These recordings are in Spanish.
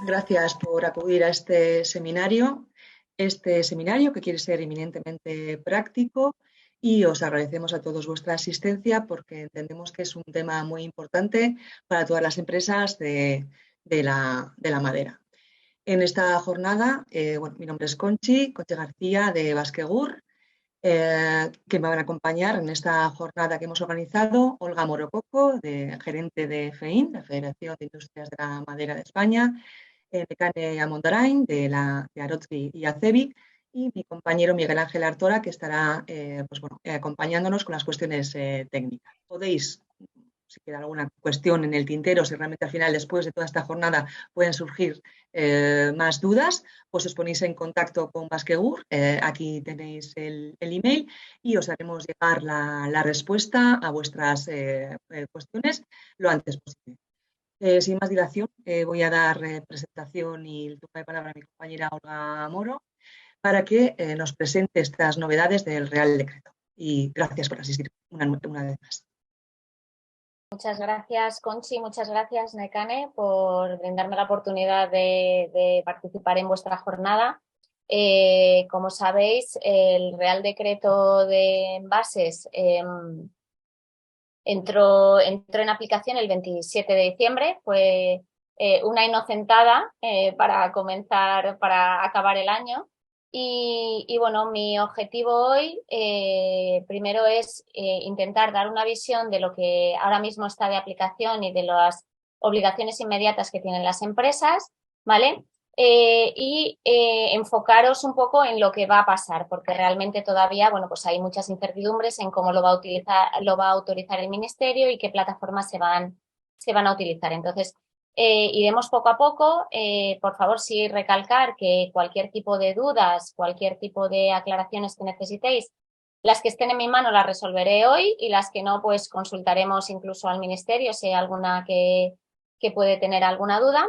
Gracias por acudir a este seminario que quiere ser eminentemente práctico y os agradecemos a todos vuestra asistencia porque entendemos que es un tema muy importante para todas las empresas de la madera. En esta jornada, mi nombre es Conchi García de Basquegur, que me van a acompañar en esta jornada que hemos organizado Olga Morococo, gerente de FEIN, la Federación de Industrias de la Madera de España, Nekane Amondarain de Arotzvi y Acevi, y mi compañero Miguel Ángel Artora, que estará acompañándonos con las cuestiones técnicas. Podéis, si queda alguna cuestión en el tintero, si realmente al final, después de toda esta jornada, pueden surgir más dudas, pues os ponéis en contacto con Basquegur, aquí tenéis el email y os haremos llegar la respuesta a vuestras cuestiones lo antes posible. Sin más dilación, voy a dar presentación y el turno de palabra a mi compañera Olga Moro para que nos presente estas novedades del Real Decreto. Y gracias por asistir una vez más. Muchas gracias, Conchi, muchas gracias, Nekane, por brindarme la oportunidad de participar en vuestra jornada. Como sabéis, el Real Decreto de Envases entró en aplicación el 27 de diciembre, fue una inocentada para acabar el año. Y bueno, mi objetivo hoy primero es intentar dar una visión de lo que ahora mismo está de aplicación y de las obligaciones inmediatas que tienen las empresas, ¿vale? Enfocaros un poco en lo que va a pasar, porque realmente todavía, bueno, pues hay muchas incertidumbres en cómo lo va a autorizar el Ministerio y qué plataformas se van a utilizar. Entonces, iremos poco a poco. Por favor, sí recalcar que cualquier tipo de dudas, cualquier tipo de aclaraciones que necesitéis, las que estén en mi mano las resolveré hoy y las que no, pues consultaremos incluso al Ministerio si hay alguna que puede tener alguna duda.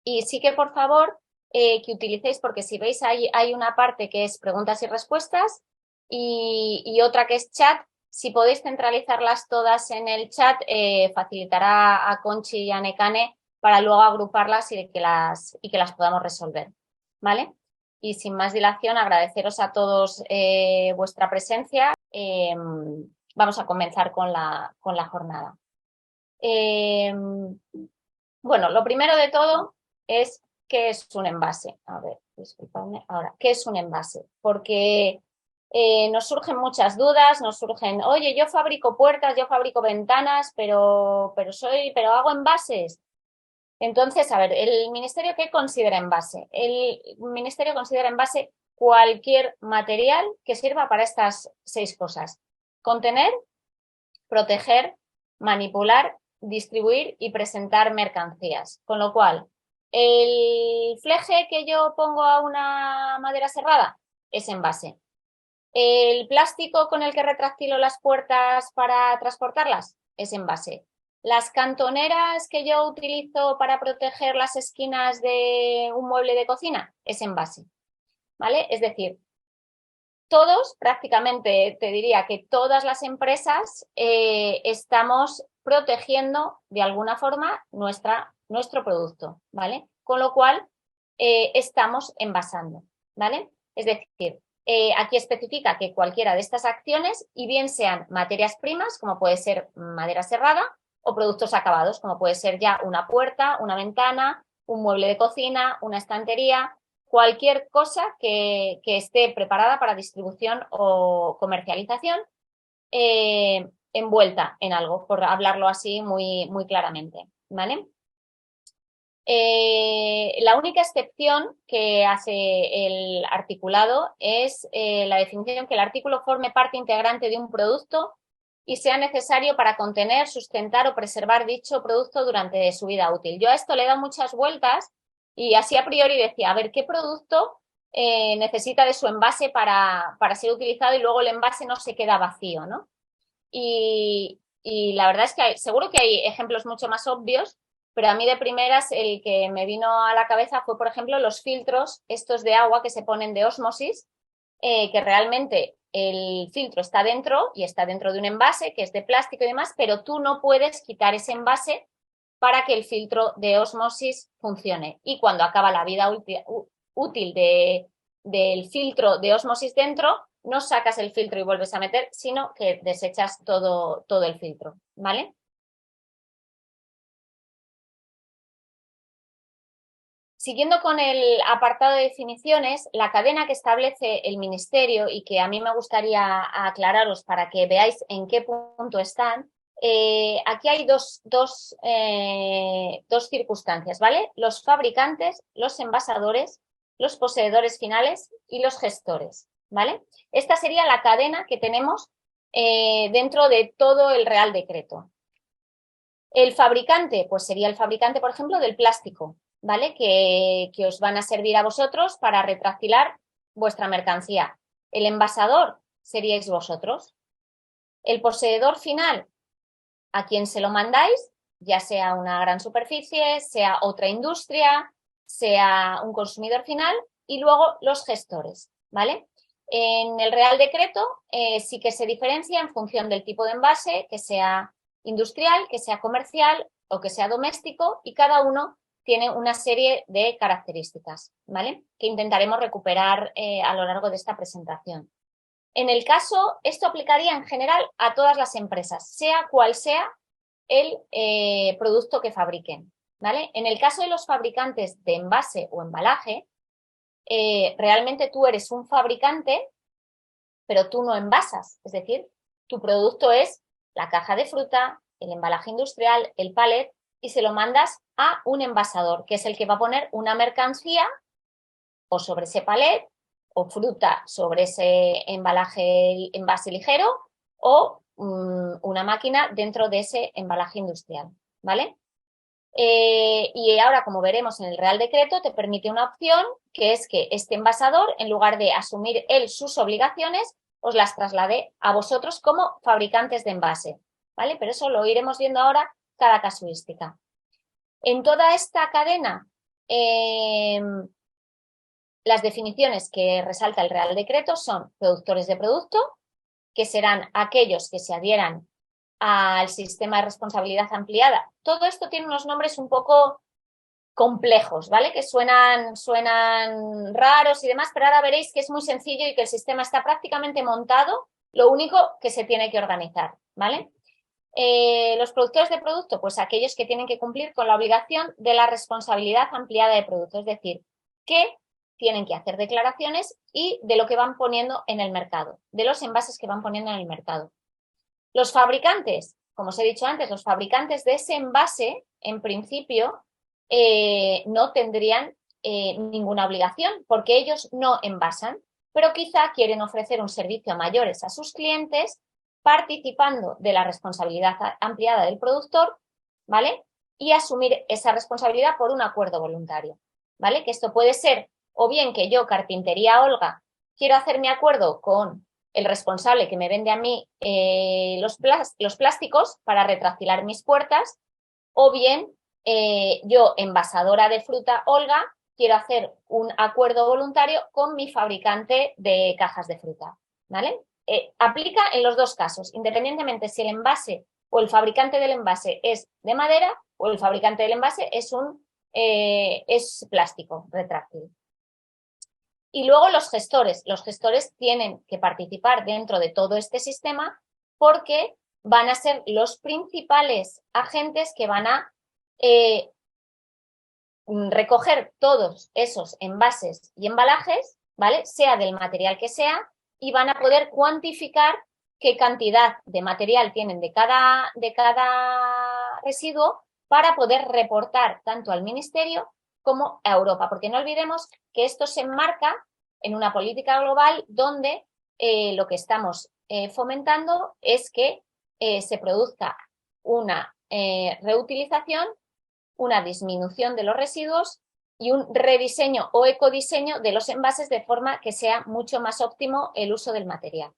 Y sí que, por favor, que utilicéis, porque si veis hay una parte que es preguntas y respuestas y otra que es chat. Si podéis centralizarlas todas en el chat, facilitará a Conchi y a Nekane para luego agruparlas y que las podamos resolver, ¿vale? Y sin más dilación, agradeceros a todos vuestra presencia. Vamos a comenzar con la jornada. Bueno, lo primero de todo es qué es un envase. A ver, disculpadme. Ahora, ¿qué es un envase? Porque nos surgen muchas dudas, oye, yo fabrico puertas, yo fabrico ventanas, pero hago envases. Entonces, a ver, ¿el Ministerio qué considera envase? El Ministerio considera envase cualquier material que sirva para estas 6 cosas: contener, proteger, manipular, distribuir y presentar mercancías. Con lo cual, el fleje que yo pongo a una madera serrada es envase. El plástico con el que retractilo las puertas para transportarlas es envase. Las cantoneras que yo utilizo para proteger las esquinas de un mueble de cocina es envase, ¿vale? Es decir, todos, prácticamente te diría que todas las empresas estamos protegiendo de alguna forma nuestro producto, ¿vale? Con lo cual estamos envasando, ¿vale? Es decir, aquí especifica que cualquiera de estas acciones, y bien sean materias primas, como puede ser madera serrada, o productos acabados, como puede ser ya una puerta, una ventana, un mueble de cocina, una estantería, cualquier cosa que esté preparada para distribución o comercialización, envuelta en algo, por hablarlo así muy, muy claramente, ¿vale? La única excepción que hace el articulado es la definición que el artículo forme parte integrante de un producto y sea necesario para contener, sustentar o preservar dicho producto durante su vida útil. Yo a esto le he dado muchas vueltas y así a priori decía, a ver, ¿qué producto necesita de su envase para ser utilizado y luego el envase no se queda vacío, ¿no? Y la verdad es que seguro que hay ejemplos mucho más obvios, pero a mí de primeras el que me vino a la cabeza fue, por ejemplo, los filtros estos de agua que se ponen de ósmosis, que realmente el filtro está dentro y está dentro de un envase que es de plástico y demás, pero tú no puedes quitar ese envase para que el filtro de ósmosis funcione. Y cuando acaba la vida útil del filtro de ósmosis dentro, no sacas el filtro y vuelves a meter, sino que desechas todo el filtro, ¿vale? Siguiendo con el apartado de definiciones, la cadena que establece el Ministerio y que a mí me gustaría aclararos para que veáis en qué punto están, aquí hay dos circunstancias, ¿vale? Los fabricantes, los envasadores, los poseedores finales y los gestores, ¿vale? Esta sería la cadena que tenemos dentro de todo el Real Decreto. El fabricante, pues sería el fabricante, por ejemplo, del plástico, ¿vale? Que os van a servir a vosotros para retracilar vuestra mercancía. El envasador seríais vosotros. El poseedor final, a quien se lo mandáis, ya sea una gran superficie, sea otra industria, sea un consumidor final, y luego los gestores, ¿vale? En el Real Decreto sí que se diferencia en función del tipo de envase, que sea industrial, que sea comercial o que sea doméstico, y cada uno tiene una serie de características, ¿vale? Que intentaremos recuperar a lo largo de esta presentación. En el caso, esto aplicaría en general a todas las empresas, sea cual sea el producto que fabriquen, ¿vale? En el caso de los fabricantes de envase o embalaje, realmente tú eres un fabricante, pero tú no envasas, es decir, tu producto es la caja de fruta, el embalaje industrial, el palet, y se lo mandas a un envasador, que es el que va a poner una mercancía o sobre ese palet, o fruta sobre ese envase ligero, o una máquina dentro de ese embalaje industrial, ¿vale? Y ahora, como veremos en el Real Decreto, te permite una opción, que es que este envasador, en lugar de asumir él sus obligaciones, os las traslade a vosotros como fabricantes de envase, ¿vale? Pero eso lo iremos viendo ahora cada casuística. En toda esta cadena, las definiciones que resalta el Real Decreto son productores de producto, que serán aquellos que se adhieran al sistema de responsabilidad ampliada. Todo esto tiene unos nombres un poco complejos, ¿vale? Que suenan raros y demás, pero ahora veréis que es muy sencillo y que el sistema está prácticamente montado, lo único que se tiene que organizar, ¿vale? Los productores de producto, pues aquellos que tienen que cumplir con la obligación de la responsabilidad ampliada de producto, es decir, que tienen que hacer declaraciones y de lo que van poniendo en el mercado, de los envases que van poniendo en el mercado. Los fabricantes, como os he dicho antes, los fabricantes de ese envase, en principio, no tendrían ninguna obligación porque ellos no envasan, pero quizá quieren ofrecer un servicio a mayores a sus clientes participando de la responsabilidad ampliada del productor, ¿vale? Y asumir esa responsabilidad por un acuerdo voluntario, ¿vale? Que esto puede ser o bien que yo, Carpintería Olga, quiero hacer mi acuerdo con el responsable que me vende a mí los plásticos para retracilar mis puertas, o bien yo, envasadora de fruta Olga, quiero hacer un acuerdo voluntario con mi fabricante de cajas de fruta, ¿vale? Aplica en los dos casos, independientemente si el envase o el fabricante del envase es de madera o el fabricante del envase es plástico retráctil. Y luego los gestores tienen que participar dentro de todo este sistema porque van a ser los principales agentes que van a recoger todos esos envases y embalajes, ¿vale? Sea del material que sea, y van a poder cuantificar qué cantidad de material tienen de cada residuo para poder reportar tanto al Ministerio como a Europa, porque no olvidemos que esto se enmarca en una política global donde lo que estamos fomentando es que se produzca una reutilización, una disminución de los residuos y un rediseño o ecodiseño de los envases de forma que sea mucho más óptimo el uso del material.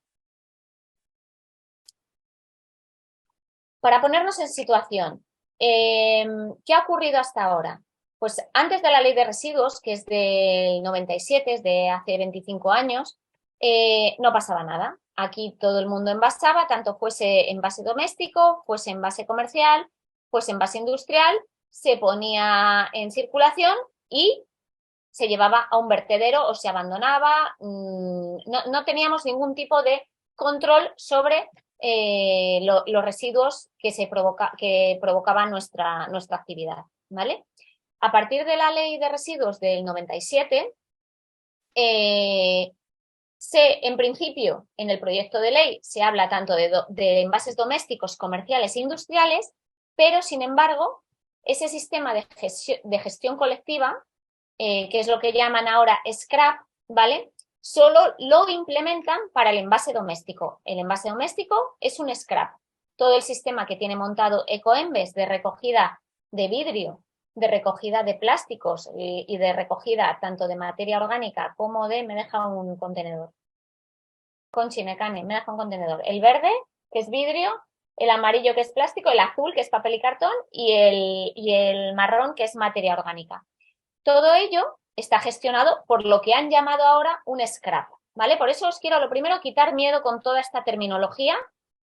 Para ponernos en situación, ¿qué ha ocurrido hasta ahora? Pues antes de la ley de residuos, que es del 97, es de hace 25 años, no pasaba nada. Aquí todo el mundo envasaba, tanto fuese envase doméstico, fuese envase comercial, fuese envase industrial, se ponía en circulación y se llevaba a un vertedero o se abandonaba. No teníamos ningún tipo de control sobre los residuos que provocaban nuestra actividad, ¿vale? A partir de la Ley de Residuos del 97, en principio, en el proyecto de ley se habla tanto de envases domésticos, comerciales e industriales, pero, sin embargo, ese sistema de gestión colectiva, que es lo que llaman ahora scrap, ¿vale? Solo lo implementan para el envase doméstico. El envase doméstico es un scrap. Todo el sistema que tiene montado Ecoembes de recogida de vidrio, de recogida de plásticos y de recogida tanto de materia orgánica como de... Me deja un contenedor. Conchi, Nekane, me deja un contenedor. El verde, que es vidrio, el amarillo, que es plástico, el azul, que es papel y cartón, y el marrón, que es materia orgánica. Todo ello está gestionado por lo que han llamado ahora un scrap, ¿vale? Por eso os quiero, lo primero, quitar miedo con toda esta terminología,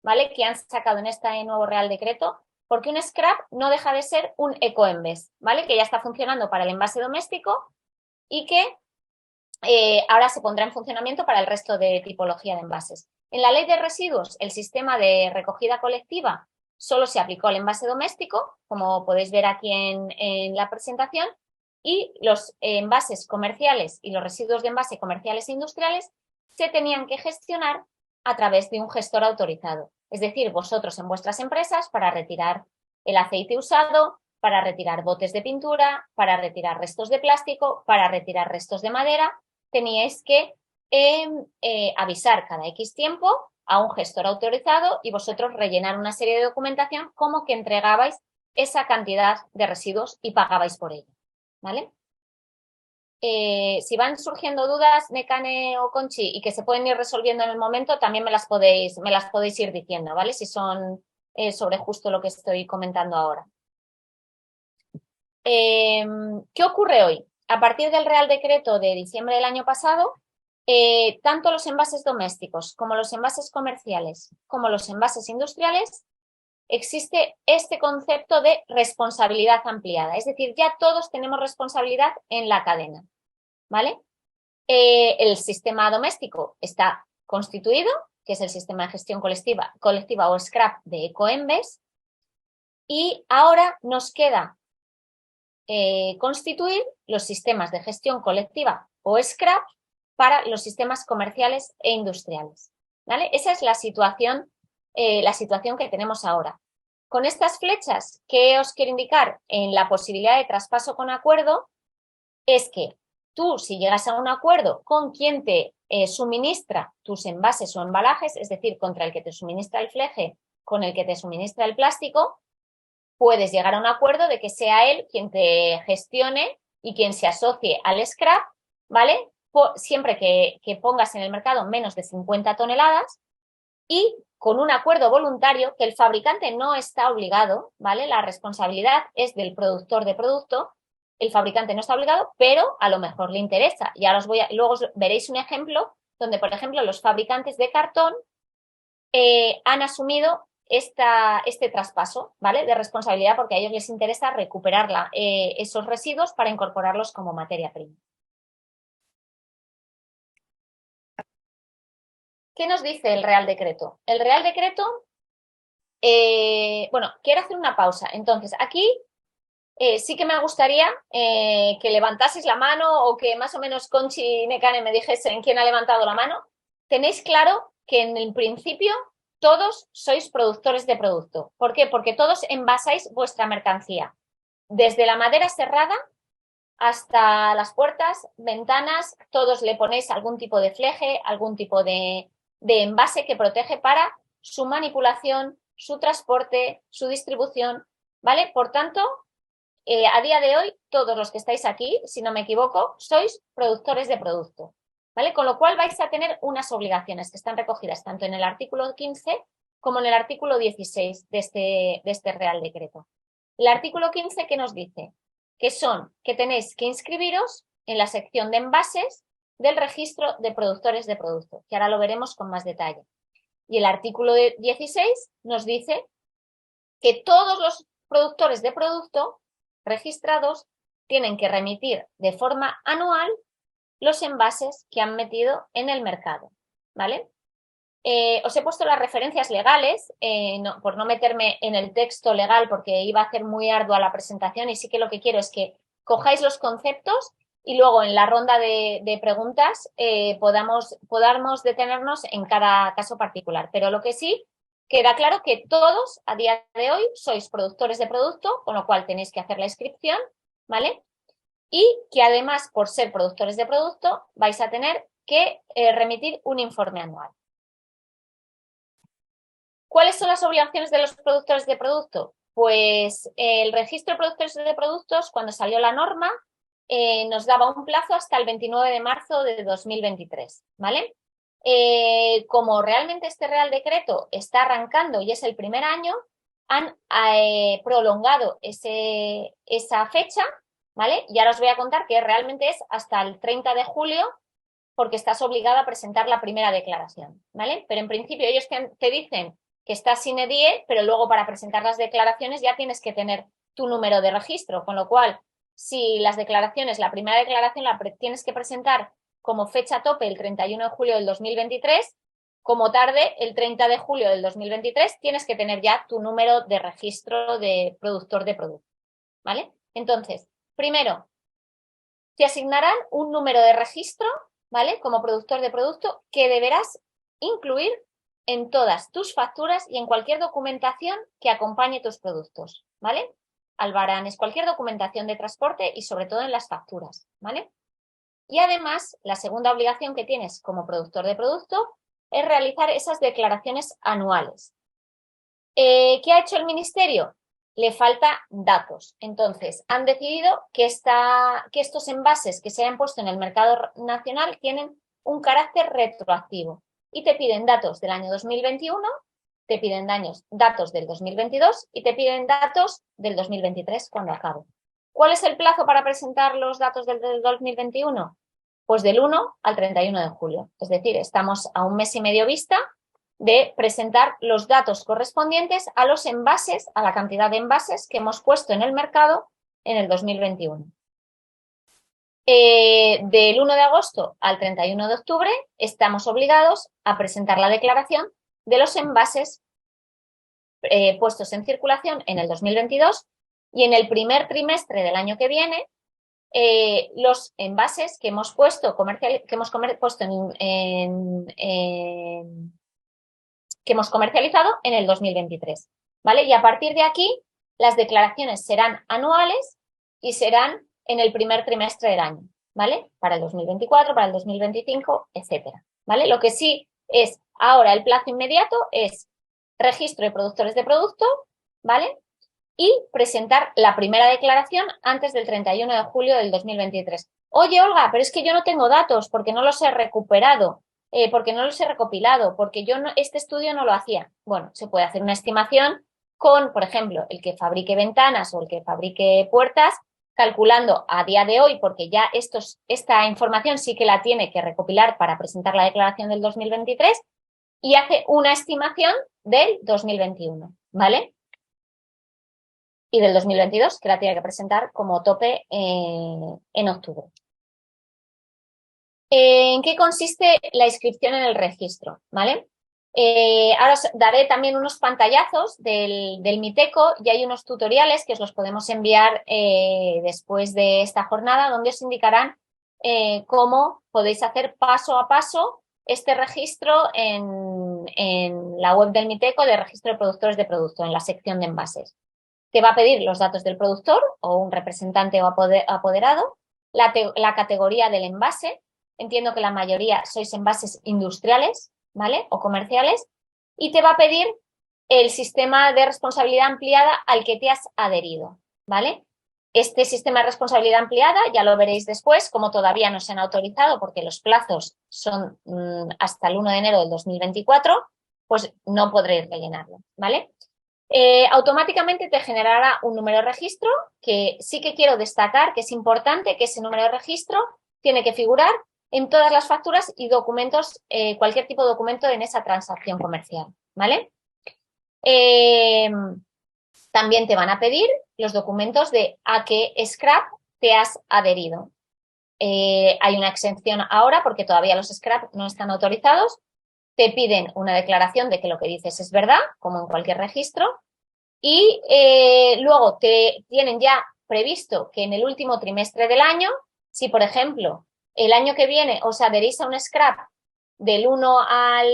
¿vale? Que han sacado en este nuevo Real Decreto, porque un scrap no deja de ser un ecoembes, ¿vale? Que ya está funcionando para el envase doméstico y que ahora se pondrá en funcionamiento para el resto de tipología de envases. En la Ley de Residuos, el sistema de recogida colectiva solo se aplicó al envase doméstico, como podéis ver aquí en la presentación, y los envases comerciales y los residuos de envase comerciales e industriales se tenían que gestionar a través de un gestor autorizado. Es decir, vosotros en vuestras empresas, para retirar el aceite usado, para retirar botes de pintura, para retirar restos de plástico, para retirar restos de madera, teníais que avisar cada X tiempo a un gestor autorizado y vosotros rellenar una serie de documentación como que entregabais esa cantidad de residuos y pagabais por ello, ¿vale? Si van surgiendo dudas, Nekane o Conchi, y que se pueden ir resolviendo en el momento, también me las podéis ir diciendo, ¿vale? Si son sobre justo lo que estoy comentando ahora. ¿Qué ocurre hoy? A partir del Real Decreto de diciembre del año pasado, tanto los envases domésticos como los envases comerciales como los envases industriales, existe este concepto de responsabilidad ampliada. Es decir, ya todos tenemos responsabilidad en la cadena, ¿vale? El sistema doméstico está constituido, que es el sistema de gestión colectiva o scrap de Ecoembes, y ahora nos queda constituir los sistemas de gestión colectiva o scrap para los sistemas comerciales e industriales, ¿vale? Esa es la situación que tenemos ahora. Con estas flechas, ¿qué os quiero indicar? En la posibilidad de traspaso con acuerdo es que tú, si llegas a un acuerdo con quien te suministra tus envases o embalajes, es decir, contra el que te suministra el fleje, con el que te suministra el plástico, puedes llegar a un acuerdo de que sea él quien te gestione y quien se asocie al scrap, ¿vale? Siempre que pongas en el mercado menos de 50 toneladas y con un acuerdo voluntario que el fabricante no está obligado, ¿vale? La responsabilidad es del productor de producto, el fabricante no está obligado, pero a lo mejor le interesa. Y ahora luego veréis un ejemplo donde, por ejemplo, los fabricantes de cartón han asumido este traspaso, ¿vale? De responsabilidad porque a ellos les interesa recuperar esos residuos para incorporarlos como materia prima. ¿Qué nos dice el Real Decreto? El Real Decreto, bueno, quiero hacer una pausa. Entonces, aquí sí que me gustaría que levantaseis la mano o que más o menos Conchi y Nekane me dijesen quién ha levantado la mano. Tenéis claro que en el principio todos sois productores de producto. ¿Por qué? Porque todos envasáis vuestra mercancía. Desde la madera serrada hasta las puertas, ventanas, todos le ponéis algún tipo de fleje, algún tipo de envase que protege para su manipulación, su transporte, su distribución, ¿vale? Por tanto, a día de hoy, todos los que estáis aquí, si no me equivoco, sois productores de producto, ¿vale? Con lo cual vais a tener unas obligaciones que están recogidas tanto en el artículo 15 como en el artículo 16 de este Real Decreto. El artículo 15, ¿qué nos dice? Que tenéis que inscribiros en la sección de envases del registro de productores de producto, que ahora lo veremos con más detalle. Y el artículo 16 nos dice que todos los productores de producto registrados tienen que remitir de forma anual los envases que han metido en el mercado, ¿vale? Os he puesto las referencias legales, por no meterme en el texto legal porque iba a hacer muy ardua la presentación, y sí que lo que quiero es que cojáis los conceptos y luego en la ronda de preguntas podamos detenernos en cada caso particular. Pero lo que sí queda claro que todos a día de hoy sois productores de producto, con lo cual tenéis que hacer la inscripción, ¿vale? Y que además, por ser productores de producto, vais a tener que remitir un informe anual. ¿Cuáles son las obligaciones de los productores de producto? Pues el registro de productores de productos, cuando salió la norma, nos daba un plazo hasta el 29 de marzo de 2023, ¿vale? Como realmente este Real Decreto está arrancando y es el primer año, han prolongado esa fecha, ¿vale? Y ahora os voy a contar que realmente es hasta el 30 de julio porque estás obligado a presentar la primera declaración, ¿vale? Pero en principio ellos te dicen que estás sin EDIE, pero luego para presentar las declaraciones ya tienes que tener tu número de registro, con lo cual, si las declaraciones, la primera declaración la tienes que presentar como fecha tope el 31 de julio del 2023, como tarde el 30 de julio del 2023 tienes que tener ya tu número de registro de productor de producto, ¿vale? Entonces, primero, te asignarán un número de registro, ¿vale? Como productor de producto que deberás incluir en todas tus facturas y en cualquier documentación que acompañe tus productos, ¿vale? Albaranes, cualquier documentación de transporte y sobre todo en las facturas, ¿vale? Y además, la segunda obligación que tienes como productor de producto es realizar esas declaraciones anuales. ¿Qué ha hecho el Ministerio? Le falta datos. Entonces, han decidido que estos envases que se hayan puesto en el mercado nacional tienen un carácter retroactivo y te piden datos del año 2021, te piden datos del 2022 y te piden datos del 2023 cuando acabe. ¿Cuál es el plazo para presentar los datos del 2021? Pues del 1 al 31 de julio. Es decir, estamos a un mes y medio vista de presentar los datos correspondientes a los envases, a la cantidad de envases que hemos puesto en el mercado en el 2021. Del 1 de agosto al 31 de octubre estamos obligados a presentar la declaración de los envases puestos en circulación en el 2022 y en el primer trimestre del año que viene los envases que hemos puesto, que hemos comercializado en el 2023, ¿vale? Y a partir de aquí las declaraciones serán anuales y serán en el primer trimestre del año, ¿vale? Para el 2024, para el 2025, etcétera, ¿vale? Lo que sí es ahora el plazo inmediato es registro de productores de producto, ¿vale? Y presentar la primera declaración antes del 31 de julio del 2023. Oye, Olga, pero es que yo no tengo datos porque no los he recuperado, porque no los he recopilado, porque este estudio no lo hacía. Bueno, se puede hacer una estimación con, por ejemplo, el que fabrique ventanas o el que fabrique puertas, calculando a día de hoy, porque ya esta información sí que la tiene que recopilar para presentar la declaración del 2023 y hace una estimación del 2021, ¿vale? Y del 2022, que la tiene que presentar como tope en octubre. ¿En qué consiste la inscripción en el registro? ¿Vale? Ahora os daré también unos pantallazos del Miteco y hay unos tutoriales que os los podemos enviar después de esta jornada donde os indicarán cómo podéis hacer paso a paso este registro en la web del Miteco de registro de productores de producto, en la sección de envases. Te va a pedir los datos del productor o un representante o apoderado, la categoría del envase. Entiendo que la mayoría sois envases industriales, ¿vale? O comerciales. Y te va a pedir el sistema de responsabilidad ampliada al que te has adherido, ¿vale? Este sistema de responsabilidad ampliada, ya lo veréis después, como todavía no se han autorizado porque los plazos son hasta el 1 de enero del 2024, pues no podréis rellenarlo, ¿vale? Automáticamente te generará un número de registro que sí que quiero destacar que es importante que ese número de registro tiene que figurar en todas las facturas y documentos, cualquier tipo de documento en esa transacción comercial, ¿vale? También te van a pedir los documentos de a qué scrap te has adherido. Hay una exención ahora porque todavía los scrap no están autorizados. Te piden una declaración de que lo que dices es verdad, como en cualquier registro, y luego te tienen ya previsto que en el último trimestre del año, si por ejemplo el año que viene os adherís a un scrap del 1 al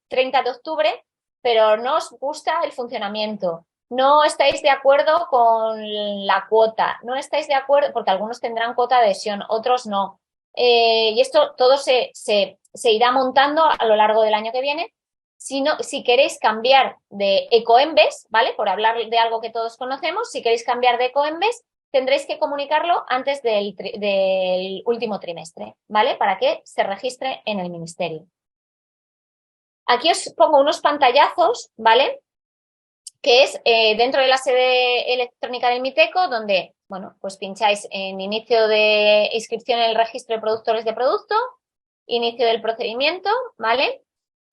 30 de octubre, pero no os gusta el funcionamiento, no estáis de acuerdo con la cuota, no estáis de acuerdo, porque algunos tendrán cuota de adhesión, otros no. Y esto todo se irá montando a lo largo del año que viene. Si queréis cambiar de Ecoembes, ¿vale? Por hablar de algo que todos conocemos, si queréis cambiar de Ecoembes, tendréis que comunicarlo antes del último trimestre, ¿vale? Para que se registre en el ministerio. Aquí os pongo unos pantallazos, ¿vale? Que es dentro de la sede electrónica del Miteco, donde, bueno, pues pincháis en inicio de inscripción en el registro de productores de producto, inicio del procedimiento, ¿vale?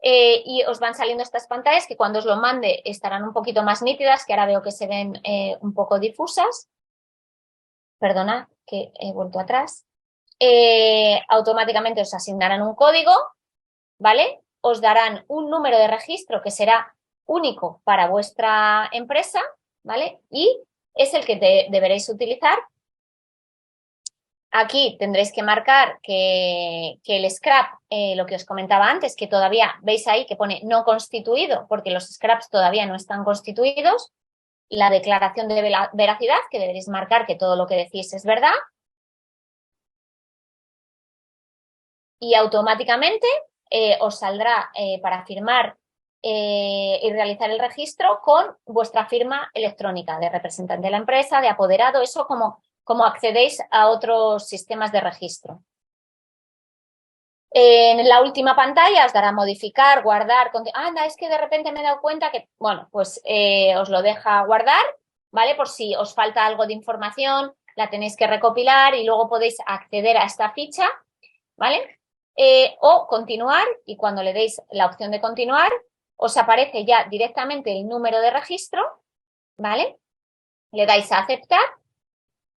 Y os van saliendo estas pantallas que cuando os lo mande estarán un poquito más nítidas, que ahora veo que se ven un poco difusas. Perdona, que he vuelto atrás. Automáticamente os asignarán un código, ¿vale? Os darán un número de registro que será único para vuestra empresa, ¿vale? Y es el que deberéis utilizar. Aquí tendréis que marcar que el scrap, lo que os comentaba antes, que todavía veis ahí que pone no constituido, porque los scraps todavía no están constituidos. La declaración de veracidad, que deberéis marcar que todo lo que decís es verdad. Y automáticamente os saldrá para firmar y realizar el registro con vuestra firma electrónica de representante de la empresa, de apoderado, eso como accedéis a otros sistemas de registro. En la última pantalla os dará modificar, guardar. Anda, es que de repente me he dado cuenta que, bueno, pues os lo deja guardar, ¿vale? Por si os falta algo de información, la tenéis que recopilar y luego podéis acceder a esta ficha, ¿vale? O continuar, y cuando le deis la opción de continuar, os aparece ya directamente el número de registro, ¿vale? Le dais a aceptar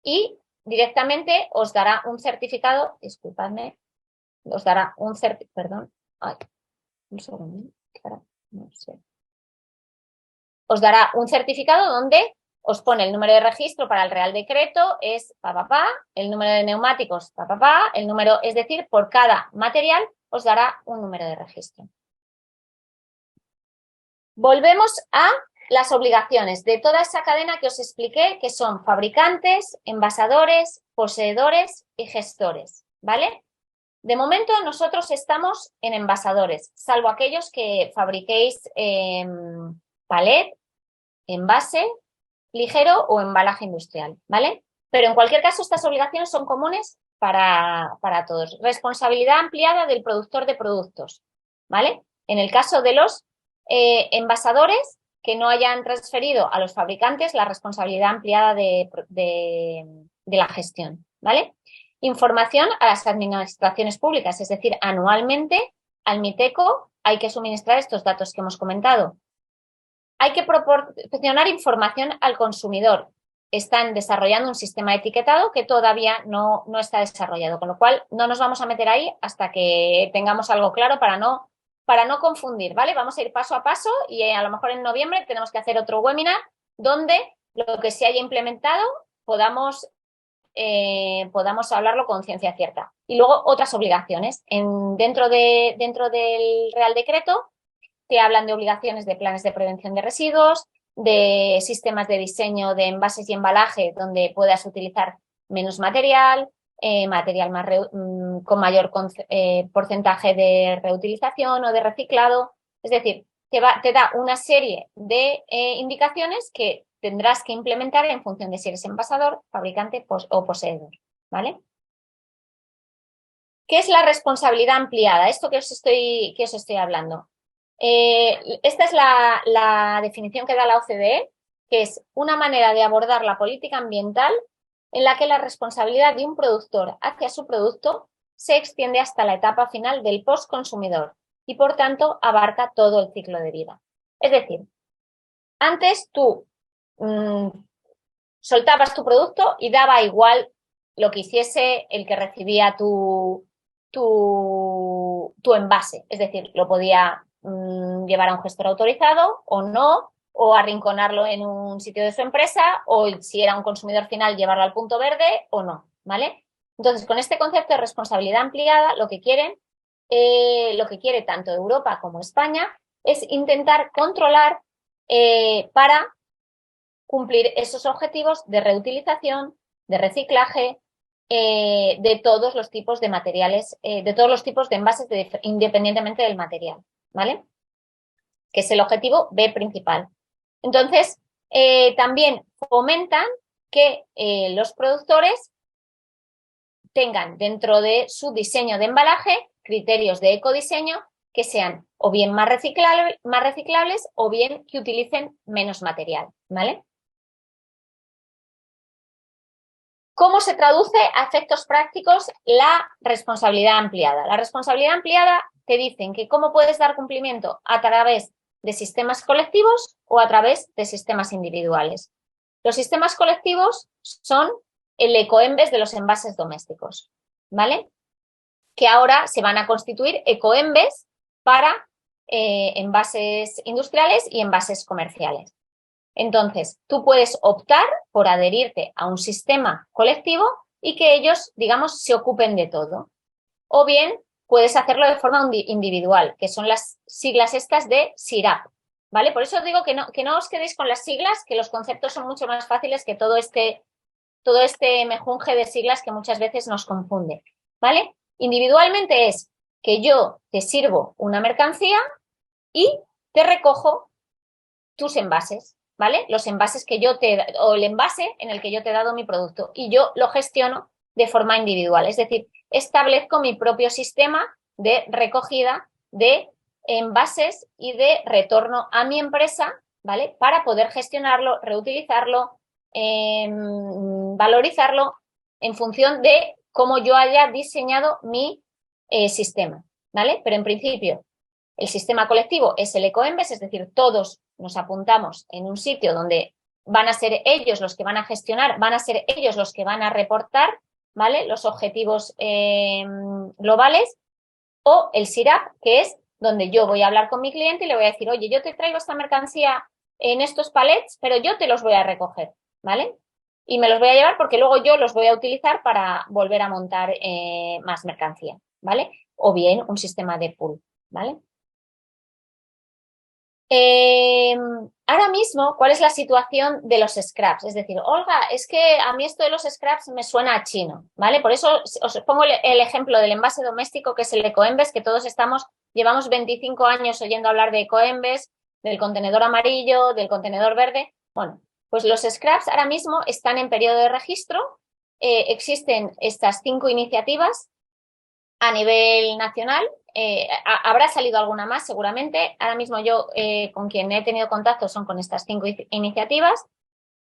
y directamente os dará un certificado, disculpadme, os dará un certificado, perdón, ay, un segundo, no sé. Os dará un certificado donde os pone el número de registro para el Real Decreto, es el número de neumáticos, el número, es decir, por cada material os dará un número de registro. Volvemos a las obligaciones de toda esa cadena que os expliqué, que son fabricantes, envasadores, poseedores y gestores, ¿vale? De momento nosotros estamos en envasadores, salvo aquellos que fabriquéis palet, envase, ligero o embalaje industrial, ¿vale? Pero en cualquier caso estas obligaciones son comunes para todos. Responsabilidad ampliada del productor de productos, ¿vale? En el caso de los envasadores que no hayan transferido a los fabricantes la responsabilidad ampliada de la gestión, ¿vale? Información a las administraciones públicas, es decir, anualmente al Miteco hay que suministrar estos datos que hemos comentado. Hay que proporcionar información al consumidor. Están desarrollando un sistema de etiquetado que todavía no está desarrollado, con lo cual no nos vamos a meter ahí hasta que tengamos algo claro para no confundir, ¿vale? Vamos a ir paso a paso y a lo mejor en noviembre tenemos que hacer otro webinar donde lo que se haya implementado podamos hablarlo con ciencia cierta. Y luego otras obligaciones. Dentro del Real Decreto te hablan de obligaciones de planes de prevención de residuos, de sistemas de diseño de envases y embalaje donde puedas utilizar menos material, material con mayor porcentaje de reutilización o de reciclado. Es decir, te da una serie de indicaciones que tendrás que implementar en función de si eres envasador, fabricante o poseedor, ¿vale? ¿Qué es la responsabilidad ampliada? Esto que os estoy hablando. Esta es la definición que da la OCDE, que es una manera de abordar la política ambiental en la que la responsabilidad de un productor hacia su producto se extiende hasta la etapa final del postconsumidor y, por tanto, abarca todo el ciclo de vida. Es decir, antes tú soltabas tu producto y daba igual lo que hiciese el que recibía tu envase. Es decir, lo podía llevar a un gestor autorizado o no, o arrinconarlo en un sitio de su empresa, o si era un consumidor final, llevarlo al punto verde o no, ¿vale? Entonces, con este concepto de responsabilidad ampliada, lo que quiere tanto Europa como España es intentar controlar para cumplir esos objetivos de reutilización, de reciclaje, de todos los tipos de materiales, de todos los tipos de envases, independientemente del material, ¿vale? Que es el objetivo B principal. Entonces, también fomentan que los productores tengan dentro de su diseño de embalaje criterios de ecodiseño que sean o bien más reciclables o bien que utilicen menos material, ¿vale? ¿Cómo se traduce a efectos prácticos la responsabilidad ampliada? La responsabilidad ampliada te dicen que cómo puedes dar cumplimiento a través de sistemas colectivos o a través de sistemas individuales. Los sistemas colectivos son el ecoembes de los envases domésticos, ¿vale? Que ahora se van a constituir ecoembes para envases industriales y envases comerciales. Entonces, tú puedes optar por adherirte a un sistema colectivo y que ellos, digamos, se ocupen de todo. O bien, puedes hacerlo de forma individual, que son las siglas estas de SIRAP, ¿vale? Por eso os digo que no os quedéis con las siglas, que los conceptos son mucho más fáciles que todo este mejunje de siglas que muchas veces nos confunde, ¿vale? Individualmente es que yo te sirvo una mercancía y te recojo tus envases, ¿vale? Los envases o el envase en el que yo te he dado mi producto y yo lo gestiono de forma individual, es decir, establezco mi propio sistema de recogida de envases y de retorno a mi empresa, ¿vale? Para poder gestionarlo, reutilizarlo, valorizarlo en función de cómo yo haya diseñado mi sistema, ¿vale? Pero en principio, el sistema colectivo es el ecoembes, es decir, todos nos apuntamos en un sitio donde van a ser ellos los que van a gestionar, van a ser ellos los que van a reportar, ¿vale? Los objetivos globales, o el SIRAP, que es donde yo voy a hablar con mi cliente y le voy a decir, oye, yo te traigo esta mercancía en estos palets, pero yo te los voy a recoger, ¿vale? Y me los voy a llevar porque luego yo los voy a utilizar para volver a montar más mercancía, ¿vale? O bien un sistema de pool, ¿vale? Ahora mismo, ¿cuál es la situación de los scraps? Es decir, Olga, es que a mí esto de los scraps me suena a chino, ¿vale? Por eso os pongo el ejemplo del envase doméstico, que es el ecoembes, que todos llevamos 25 años oyendo hablar de ecoembes, del contenedor amarillo, del contenedor verde. Bueno, pues los scraps ahora mismo están en periodo de registro. Existen estas 5 iniciativas a nivel nacional. Habrá salido alguna más seguramente. Ahora mismo yo con quien he tenido contacto son con estas 5 iniciativas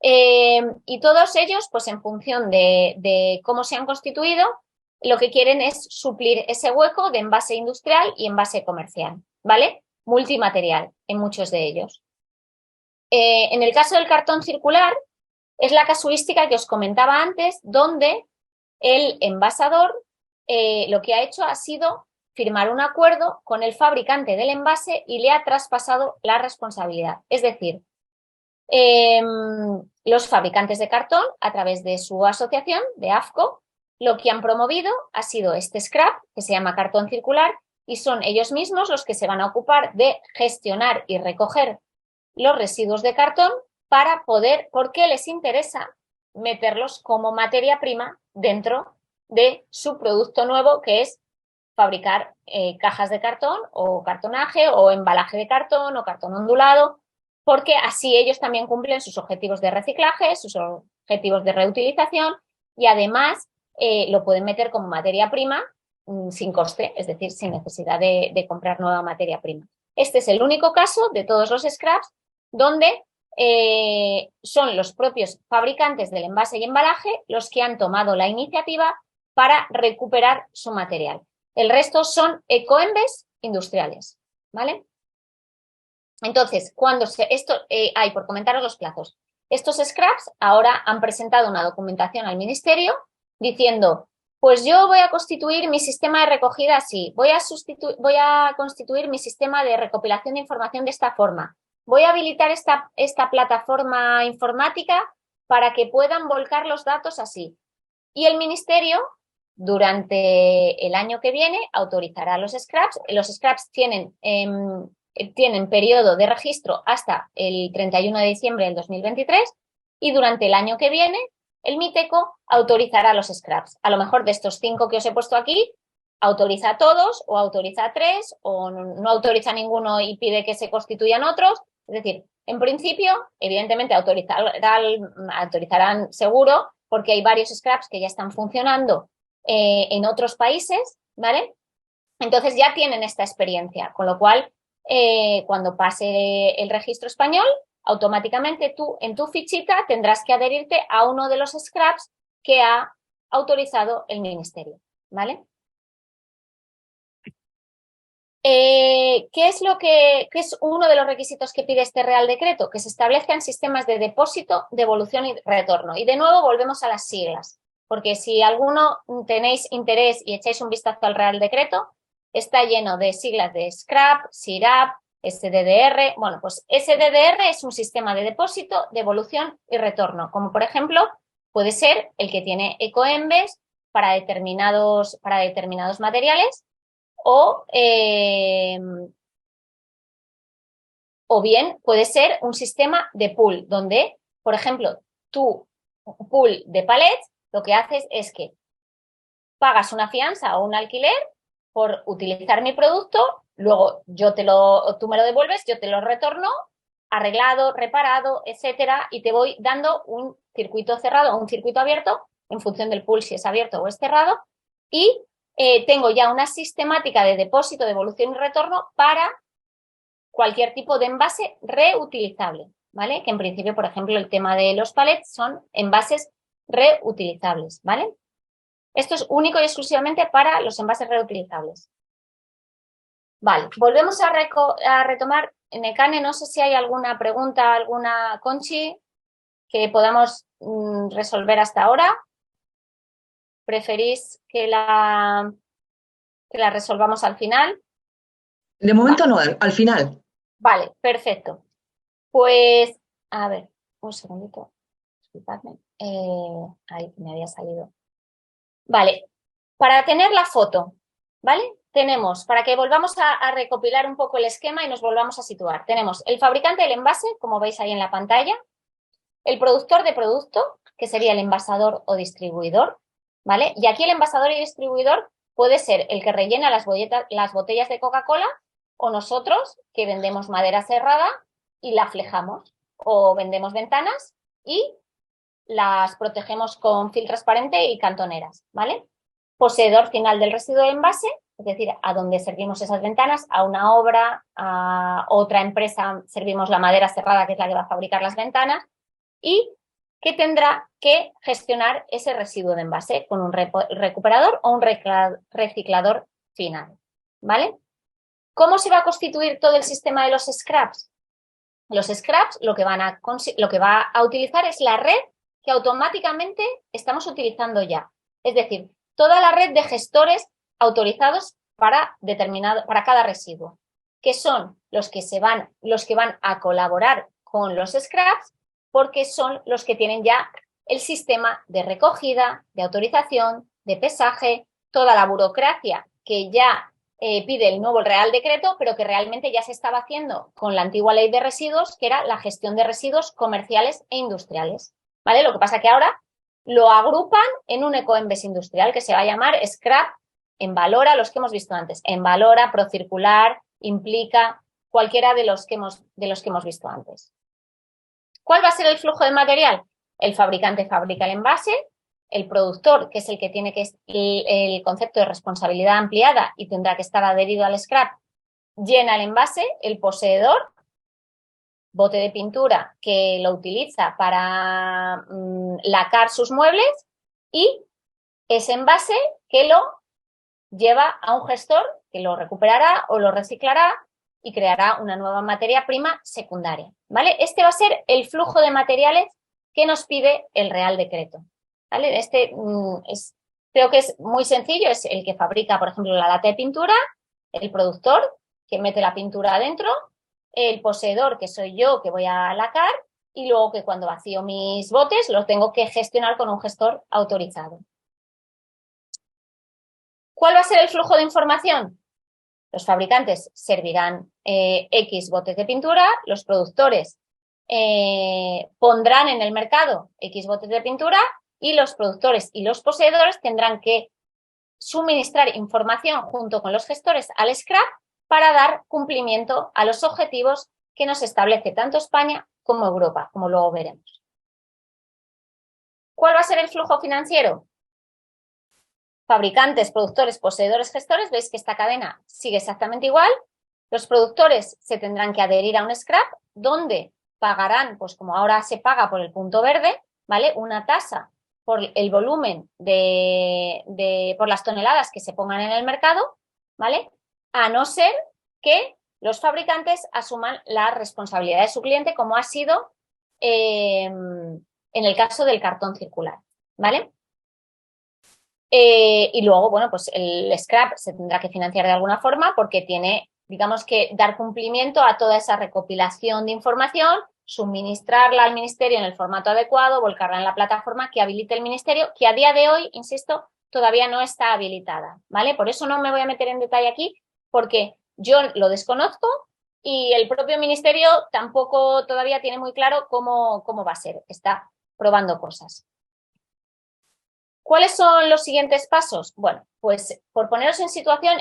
y todos ellos, pues en función de cómo se han constituido, lo que quieren es suplir ese hueco de envase industrial y envase comercial, ¿vale? Multimaterial en muchos de ellos. En el caso del cartón circular, es la casuística que os comentaba antes, donde el envasador lo que ha hecho ha sido firmar un acuerdo con el fabricante del envase y le ha traspasado la responsabilidad. Es decir, los fabricantes de cartón, a través de su asociación, de AFCO, lo que han promovido ha sido este scrap, que se llama cartón circular, y son ellos mismos los que se van a ocupar de gestionar y recoger los residuos de cartón para poder, porque les interesa meterlos como materia prima dentro de su producto nuevo, que es fabricar cajas de cartón o cartonaje o embalaje de cartón o cartón ondulado, porque así ellos también cumplen sus objetivos de reciclaje, sus objetivos de reutilización y además lo pueden meter como materia prima sin coste, es decir, sin necesidad de comprar nueva materia prima. Este es el único caso de todos los scraps donde son los propios fabricantes del envase y embalaje los que han tomado la iniciativa para recuperar su material. El resto son ecoembes industriales, ¿vale? Entonces, por comentaros los plazos. estos scraps ahora han presentado una documentación al ministerio diciendo, pues yo voy a constituir mi sistema de recogida así, voy a constituir mi sistema de recopilación de información de esta forma, voy a habilitar esta plataforma informática para que puedan volcar los datos así. Y el ministerio, durante el año que viene, autorizará los scraps. Los scraps tienen periodo de registro hasta el 31 de diciembre del 2023 y durante el año que viene el MITECO autorizará los scraps. A lo mejor de estos 5 que os he puesto aquí, autoriza a todos o autoriza a 3 o no autoriza a ninguno y pide que se constituyan otros. Es decir, en principio, evidentemente autorizarán seguro porque hay varios scraps que ya están funcionando en otros países, ¿vale? Entonces ya tienen esta experiencia, con lo cual cuando pase el registro español, automáticamente tú en tu fichita tendrás que adherirte a uno de los scraps que ha autorizado el ministerio, ¿vale? ¿Qué es uno de los requisitos que pide este Real Decreto? Que se establezcan sistemas de depósito, devolución y retorno. Y de nuevo volvemos a las siglas, porque si alguno tenéis interés y echáis un vistazo al Real Decreto, está lleno de siglas de SCRAP, SIRAP, SDDR. Bueno, pues SDDR es un sistema de depósito, devolución y retorno, como por ejemplo puede ser el que tiene Ecoembes para determinados materiales o bien puede ser un sistema de pool, donde, por ejemplo, tu pool de palets, lo que haces es que pagas una fianza o un alquiler por utilizar mi producto, luego tú me lo devuelves, yo te lo retorno, arreglado, reparado, etcétera, y te voy dando un circuito cerrado o un circuito abierto, en función del pool si es abierto o es cerrado, y tengo ya una sistemática de depósito, devolución y retorno para cualquier tipo de envase reutilizable, ¿vale? Que en principio, por ejemplo, el tema de los palets son envases reutilizables, ¿vale? Esto es único y exclusivamente para los envases reutilizables. Vale, volvemos a retomar. Nekane, no sé si hay alguna pregunta, alguna, Conchi, que podamos resolver hasta ahora. ¿Preferís que la resolvamos al final? De momento no, al final. Vale, perfecto. Pues, a ver, un segundito. Disculpadme. Ahí me había salido. Vale, para tener la foto, ¿vale? Tenemos, para que volvamos a recopilar un poco el esquema y nos volvamos a situar, tenemos el fabricante del envase, como veis ahí en la pantalla, el productor de producto, que sería el envasador o distribuidor, ¿vale? Y aquí el envasador y distribuidor puede ser el que rellena las botellas de Coca-Cola o nosotros, que vendemos madera cerrada y la flejamos, o vendemos ventanas y las protegemos con film transparente y cantoneras, ¿vale? Poseedor final del residuo de envase, es decir, a donde servimos esas ventanas, a una obra, a otra empresa servimos la madera cerrada, que es la que va a fabricar las ventanas, y que tendrá que gestionar ese residuo de envase con un recuperador o un reciclador final, ¿vale? ¿Cómo se va a constituir todo el sistema de los scraps? Los scraps lo que va a utilizar es la red que automáticamente estamos utilizando ya. Es decir, toda la red de gestores autorizados para cada residuo, que son los que van a colaborar con los scraps, porque son los que tienen ya el sistema de recogida, de autorización, de pesaje, toda la burocracia que ya pide el nuevo Real Decreto, pero que realmente ya se estaba haciendo con la antigua Ley de Residuos, que era la gestión de residuos comerciales e industriales, ¿vale? Lo que pasa que ahora lo agrupan en un Ecoembes industrial que se va a llamar Scrap Envalora, los que hemos visto antes. Envalora, Procircular, Implica, cualquiera de los que hemos visto antes. ¿Cuál va a ser el flujo de material? El fabricante fabrica el envase, el productor, que es el que tiene el concepto de responsabilidad ampliada y tendrá que estar adherido al scrap, llena el envase, el poseedor, bote de pintura, que lo utiliza para lacar sus muebles, y ese envase que lo lleva a un gestor que lo recuperará o lo reciclará y creará una nueva materia prima secundaria, ¿vale? Este va a ser el flujo de materiales que nos pide el Real Decreto. ¿Vale? Creo que es muy sencillo, es el que fabrica, por ejemplo, la lata de pintura, el productor, que mete la pintura adentro, el poseedor, que soy yo, que voy a lacar, y luego que cuando vacío mis botes los tengo que gestionar con un gestor autorizado. ¿Cuál va a ser el flujo de información? Los fabricantes servirán X botes de pintura, los productores pondrán en el mercado X botes de pintura y los productores y los poseedores tendrán que suministrar información junto con los gestores al scrap para dar cumplimiento a los objetivos que nos establece tanto España como Europa, como luego veremos. ¿Cuál va a ser el flujo financiero? Fabricantes, productores, poseedores, gestores, veis que esta cadena sigue exactamente igual. Los productores se tendrán que adherir a un scrap donde pagarán, pues como ahora se paga por el punto verde, ¿vale? Una tasa por el volumen por las toneladas que se pongan en el mercado, ¿vale? A no ser que los fabricantes asuman la responsabilidad de su cliente, como ha sido en el caso del cartón circular, ¿vale? Y luego, bueno, pues el scrap se tendrá que financiar de alguna forma porque tiene, digamos, que dar cumplimiento a toda esa recopilación de información, suministrarla al ministerio en el formato adecuado, volcarla en la plataforma que habilite el ministerio, que a día de hoy, insisto, todavía no está habilitada, ¿vale? Por eso no me voy a meter en detalle aquí, porque yo lo desconozco y el propio ministerio tampoco todavía tiene muy claro cómo va a ser, está probando cosas. ¿Cuáles son los siguientes pasos? Bueno, pues por poneros en situación,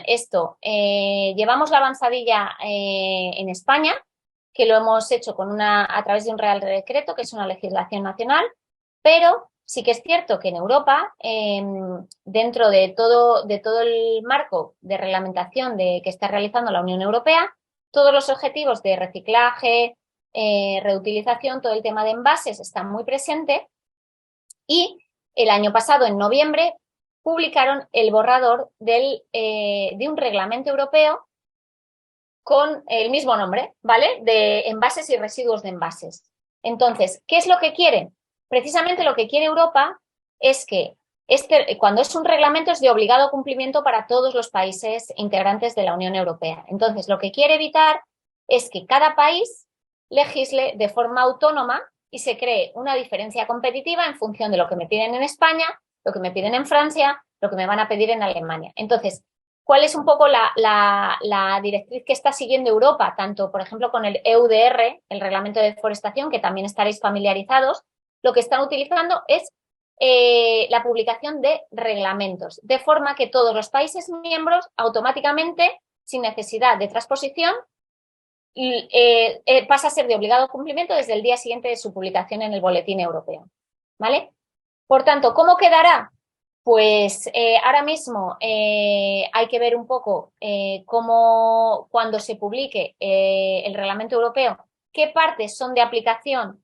llevamos la avanzadilla en España, que lo hemos hecho a través de un Real Decreto, que es una legislación nacional, pero sí que es cierto que en Europa, dentro de todo el marco de reglamentación que está realizando la Unión Europea, todos los objetivos de reciclaje, reutilización, todo el tema de envases está muy presente y el año pasado, en noviembre, publicaron el borrador de un reglamento europeo con el mismo nombre, ¿vale? De envases y residuos de envases. Entonces, ¿qué es lo que quieren? Precisamente lo que quiere Europa es que cuando es un reglamento es de obligado cumplimiento para todos los países integrantes de la Unión Europea. Entonces, lo que quiere evitar es que cada país legisle de forma autónoma y se cree una diferencia competitiva en función de lo que me piden en España, lo que me piden en Francia, lo que me van a pedir en Alemania. Entonces, ¿cuál es un poco la directriz que está siguiendo Europa? Tanto, por ejemplo, con el EUDR, el Reglamento de Deforestación, que también estaréis familiarizados, lo que están utilizando es la publicación de reglamentos, de forma que todos los países miembros automáticamente, sin necesidad de transposición, pasa a ser de obligado cumplimiento desde el día siguiente de su publicación en el Boletín Europeo, ¿vale? Por tanto, ¿cómo quedará? Pues ahora mismo hay que ver un poco cómo, cuando se publique el Reglamento Europeo, qué partes son de aplicación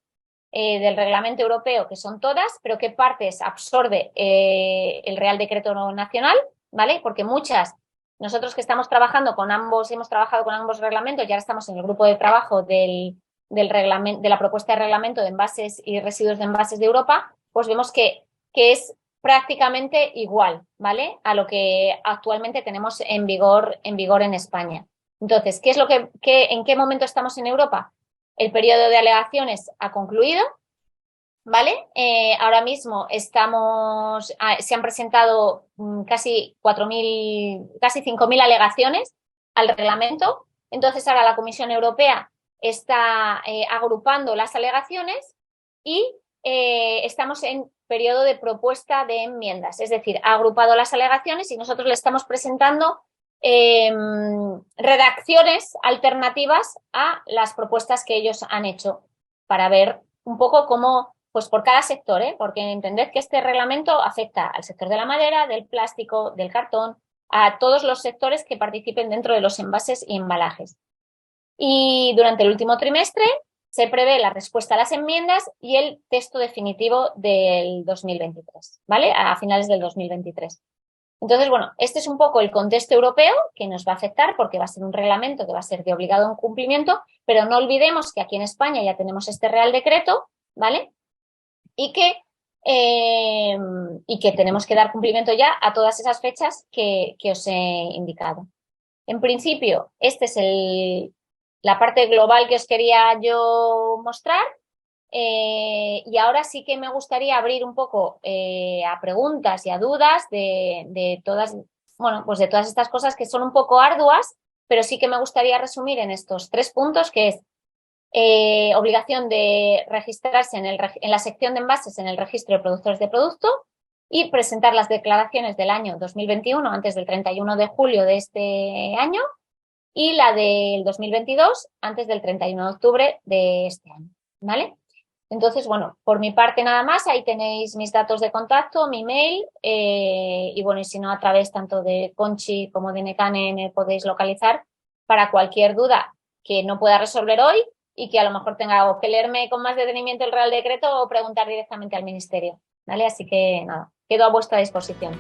del Reglamento Europeo, que son todas, pero qué partes absorbe el Real Decreto Nacional, ¿vale? Porque nosotros que estamos trabajando con ambos, hemos trabajado con ambos reglamentos, ya estamos en el grupo de trabajo de la propuesta de reglamento de envases y residuos de envases de Europa, pues vemos que es prácticamente igual, ¿vale? A lo que actualmente tenemos en vigor en España. Entonces, ¿en qué momento estamos en Europa? El periodo de alegaciones ha concluido, ¿vale? Ahora mismo se han presentado casi 5.000 alegaciones al reglamento. Entonces, ahora la Comisión Europea está agrupando las alegaciones y estamos en periodo de propuesta de enmiendas. Es decir, ha agrupado las alegaciones y nosotros le estamos presentando redacciones alternativas a las propuestas que ellos han hecho para ver un poco cómo, pues por cada sector, porque entended que este reglamento afecta al sector de la madera, del plástico, del cartón, a todos los sectores que participen dentro de los envases y embalajes. Y durante el último trimestre se prevé la respuesta a las enmiendas y el texto definitivo del 2023, ¿vale? A finales del 2023. Entonces, bueno, este es un poco el contexto europeo que nos va a afectar porque va a ser un reglamento que va a ser de obligado cumplimiento, pero no olvidemos que aquí en España ya tenemos este Real Decreto, ¿vale? y que tenemos que dar cumplimiento ya a todas esas fechas que os he indicado. En principio, esta es la parte global que os quería yo mostrar. Y ahora sí que me gustaría abrir un poco a preguntas y a dudas de todas, bueno, pues de todas estas cosas que son un poco arduas, pero sí que me gustaría resumir en estos 3 puntos, que es obligación de registrarse en la sección de envases en el registro de productores de producto y presentar las declaraciones del año 2021 antes del 31 de julio de este año y la del 2022 antes del 31 de octubre de este año, ¿vale? Entonces, bueno, por mi parte nada más, ahí tenéis mis datos de contacto, mi mail, y bueno, y si no, a través tanto de Conchi como de Nekane me podéis localizar para cualquier duda que no pueda resolver hoy y que a lo mejor tenga o que leerme con más detenimiento el Real Decreto o preguntar directamente al Ministerio, ¿vale? Así que nada, quedo a vuestra disposición.